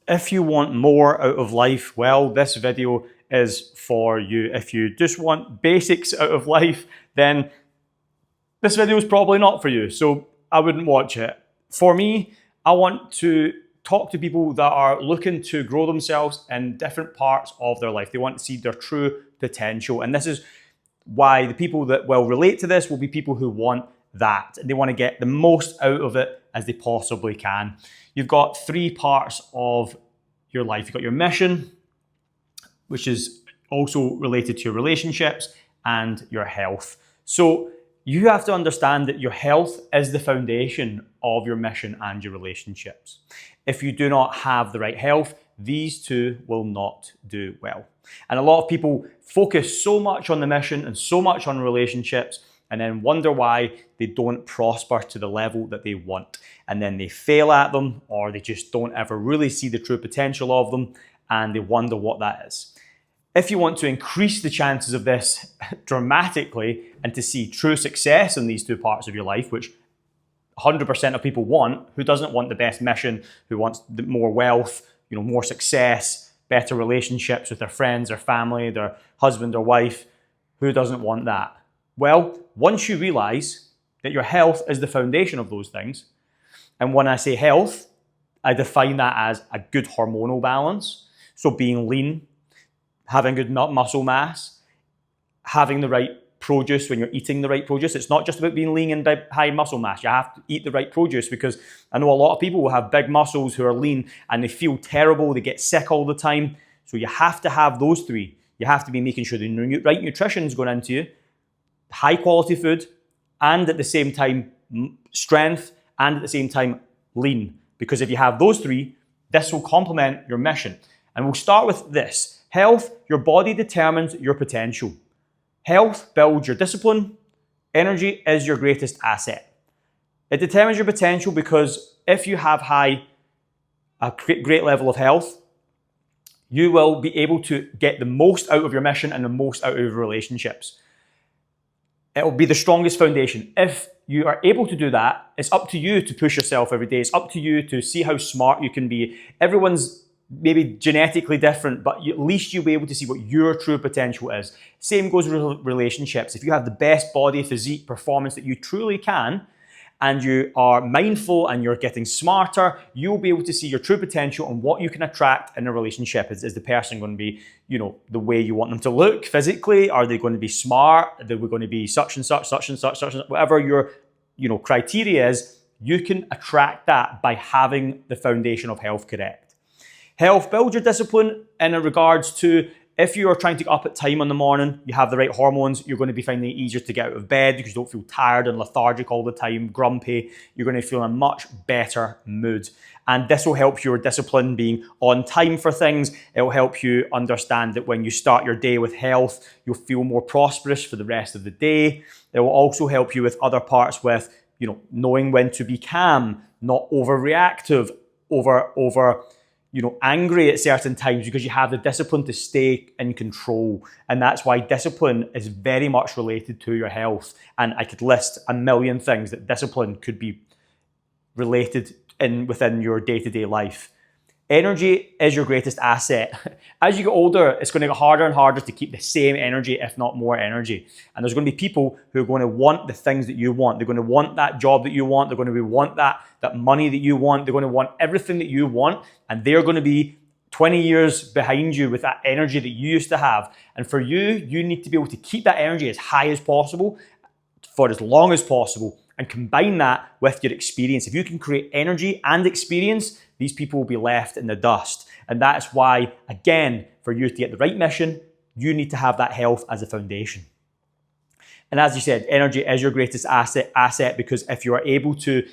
If you want more out of life, well, this video is for you. If you just want basics out of life, then this video is probably not for you, so I wouldn't watch it. For me, I want to talk to people that are looking to grow themselves in different parts of their life. They want to see their true potential, and this is why the people that will relate to this will be people who want that. They want to get the most out of it as they possibly can. You've got three parts of your life. You've got your mission, which is also related to your relationships and your health. So you have to understand that your health is the foundation of your mission and your relationships. If you do not have the right health, these two will not do well. And a lot of people focus so much on the mission and so much on relationships and then wonder why they don't prosper to the level that they want. And then they fail at them, or they just don't ever really see the true potential of them, and they wonder what that is. If you want to increase the chances of this dramatically and to see true success in these two parts of your life, which 100% of people want, who doesn't want the best mission, who wants more wealth, more success, better relationships with their friends, their family, their husband or wife, who doesn't want that? Well, once you realize that your health is the foundation of those things, and when I say health, I define that as a good hormonal balance. So being lean, having good muscle mass, having the right produce when you're eating the right produce. It's not just about being lean and high muscle mass. You have to eat the right produce, because I know a lot of people will have big muscles who are lean and they feel terrible. They get sick all the time. So you have to have those three. You have to be making sure the right nutrition is going into you, high quality food, and at the same time strength, and at the same time lean. Because if you have those three, this will complement your mission. And we'll start with this. Health, your body determines your potential. Health builds your discipline. Energy is your greatest asset. It determines your potential because if you have a great level of health, you will be able to get the most out of your mission and the most out of your relationships. It will be the strongest foundation. If you are able to do that, it's up to you to push yourself every day. It's up to you to see how smart you can be. Everyone's maybe genetically different, but at least you'll be able to see what your true potential is. Same goes with relationships. If you have the best body, physique, performance that you truly can, and you are mindful and you're getting smarter, you'll be able to see your true potential and what you can attract in a relationship. Is the person going to be, the way you want them to look physically? Are they going to be smart? Are they going to be such and such, such and such, such and such? Whatever your, criteria is, you can attract that by having the foundation of health correct. Health builds your discipline in regards to if you are trying to get up at time in the morning, you have the right hormones, you're going to be finding it easier to get out of bed because you don't feel tired and lethargic all the time, grumpy. You're going to feel in a much better mood. And this will help your discipline being on time for things. It will help you understand that when you start your day with health, you'll feel more prosperous for the rest of the day. It will also help you with other parts with, knowing when to be calm, not overreactive, angry at certain times, because you have the discipline to stay in control. And that's why discipline is very much related to your health. And I could list a million things that discipline could be related within your day-to-day life. Energy is your greatest asset. As you get older, it's going to get harder and harder to keep the same energy, if not more energy. And there's going to be people who are going to want the things that you want. They're going to want that job that you want. They're going to want that money that you want. They're going to want everything that you want. And they're going to be 20 years behind you with that energy that you used to have. And for you, you need to be able to keep that energy as high as possible for as long as possible, and combine that with your experience. If you can create energy and experience, these people will be left in the dust. And that's why, again, for you to get the right mission, you need to have that health as a foundation. And as you said, energy is your greatest asset, because if you are able to,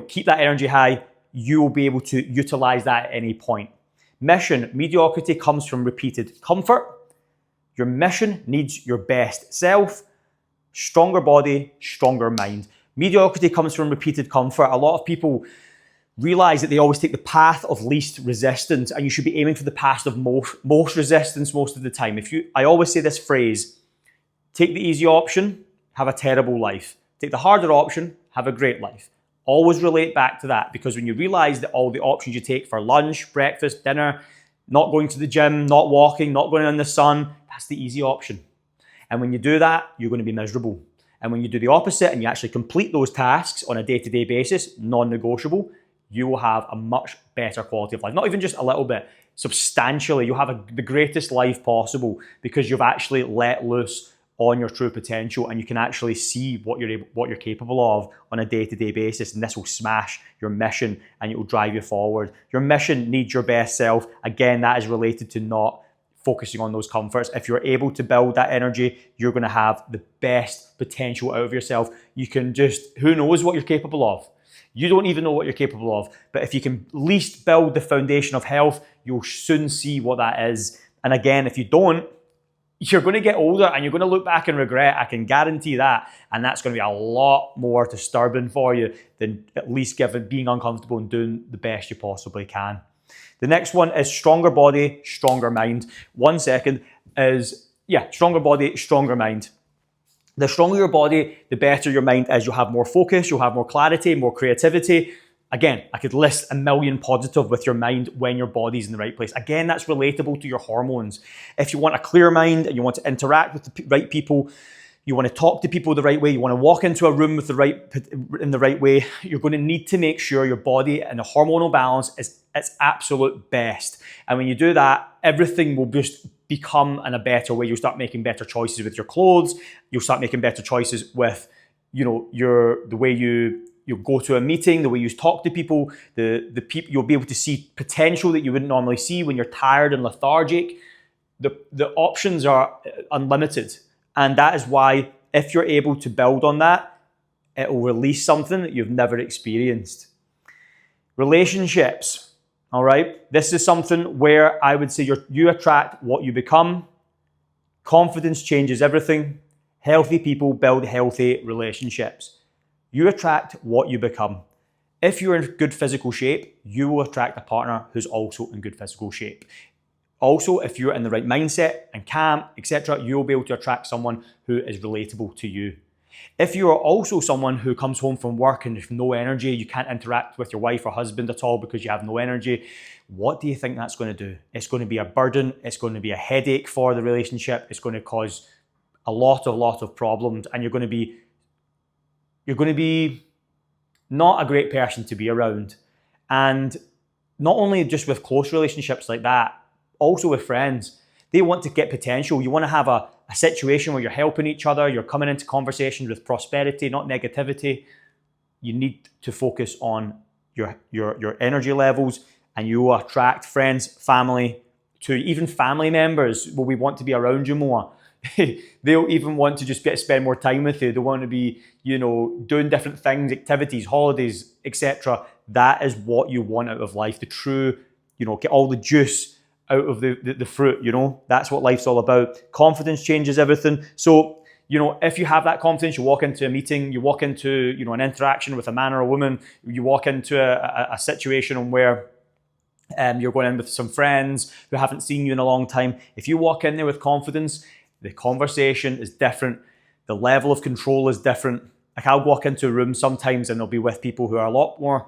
keep that energy high, you will be able to utilize that at any point. Mission, mediocrity comes from repeated comfort. Your mission needs your best self, stronger body, stronger mind. Mediocrity comes from repeated comfort. A lot of people realize that they always take the path of least resistance, and you should be aiming for the path of most resistance most of the time. I always say this phrase: take the easy option, have a terrible life. Take the harder option, have a great life. Always relate back to that, because when you realize that all the options you take for lunch, breakfast, dinner, not going to the gym, not walking, not going in the sun, that's the easy option. And when you do that, you're going to be miserable. And when you do the opposite and you actually complete those tasks on a day-to-day basis, non-negotiable, you will have a much better quality of life. Not even just a little bit, substantially. You'll have the greatest life possible because you've actually let loose on your true potential, and you can actually see what you're capable of on a day-to-day basis, and this will smash your mission and it will drive you forward. Your mission needs your best self. Again, that is related to not focusing on those comforts. If you're able to build that energy, you're going to have the best potential out of yourself. You can just, who knows what you're capable of? You don't even know what you're capable of, but if you can at least build the foundation of health, you'll soon see what that is. And again, if you don't, you're going to get older and you're going to look back and regret. I can guarantee that. And that's going to be a lot more disturbing for you than at least being uncomfortable and doing the best you possibly can. The next one is stronger body, stronger mind. 1 second is, stronger body, stronger mind. The stronger your body, the better your mind is. You'll have more focus, you'll have more clarity, more creativity. Again, I could list a million positive with your mind when your body's in the right place. Again, that's relatable to your hormones. If you want a clear mind and you want to interact with the right people, you want to talk to people the right way, you want to walk into a room in the right way, you're going to need to make sure your body and the hormonal balance is its absolute best. And when you do that, everything will just become in a better way. You'll start making better choices with your clothes. You'll start making better choices with, the way you go to a meeting, the way you talk to people, the people, you'll be able to see potential that you wouldn't normally see when you're tired and lethargic. The options are unlimited. And that is why if you're able to build on that, it will release something that you've never experienced. Relationships, all right? This is something where I would say you attract what you become. Confidence changes everything. Healthy people build healthy relationships. You attract what you become. If you're in good physical shape, you will attract a partner who's also in good physical shape. Also, if you're in the right mindset and calm, etc., you'll be able to attract someone who is relatable to you. If you are also someone who comes home from work and there's no energy, you can't interact with your wife or husband at all because you have no energy, what do you think that's going to do? It's going to be a burden. It's going to be a headache for the relationship. It's going to cause a lot of problems, and you're going to be not a great person to be around. And not only just with close relationships like that, also with friends. They want to get potential. You want to have a situation where you're helping each other, you're coming into conversations with prosperity, not negativity. You need to focus on your energy levels, and you will attract friends, family, to even family members will want to be around you more. They'll even want to just spend more time with you. They want to be, doing different things, activities, holidays, etc. That is what you want out of life. The true, get all the juice out of the fruit, That's what life's all about. Confidence changes everything. So, if you have that confidence, you walk into a meeting, you walk into, an interaction with a man or a woman, you walk into a situation where you're going in with some friends who haven't seen you in a long time. If you walk in there with confidence, the conversation is different. The level of control is different. Like, I'll walk into a room sometimes and I'll be with people who are a lot more,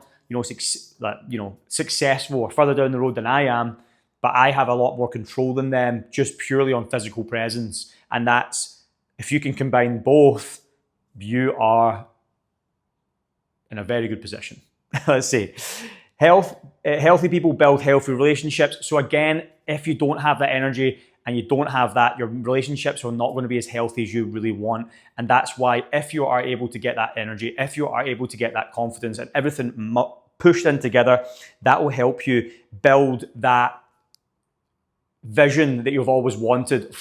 successful or further down the road than I am, but I have a lot more control than them just purely on physical presence. And that's, if you can combine both, you are in a very good position. Let's see. Healthy people build healthy relationships. So again, if you don't have that energy and you don't have that, your relationships are not going to be as healthy as you really want. And that's why if you are able to get that energy, if you are able to get that confidence and everything pushed in together, that will help you build that vision that you've always wanted